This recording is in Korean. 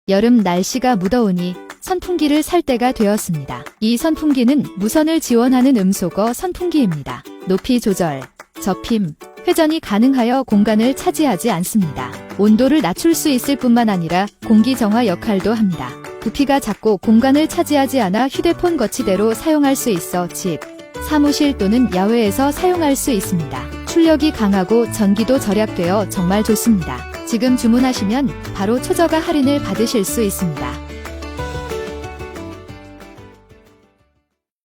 여름 날씨가 무더우니 선풍기를 살 때가 되었습니다. 이 선풍기는 무선을 지원하는 음소거 선풍기입니다. 높이 조절, 접힘, 회전이 가능하여 공간을 차지하지 않습니다. 온도를 낮출 수 있을 뿐만 아니라 공기 정화 역할도 합니다. 부피가 작고 공간을 차지하지 않아 휴대폰 거치대로 사용할 수 있어 집, 사무실 또는 야외에서 사용할 수 있습니다. 출력이 강하고 전기도 절약되어 정말 좋습니다. 지금 주문하시면 바로 초저가 할인을 받으실 수 있습니다.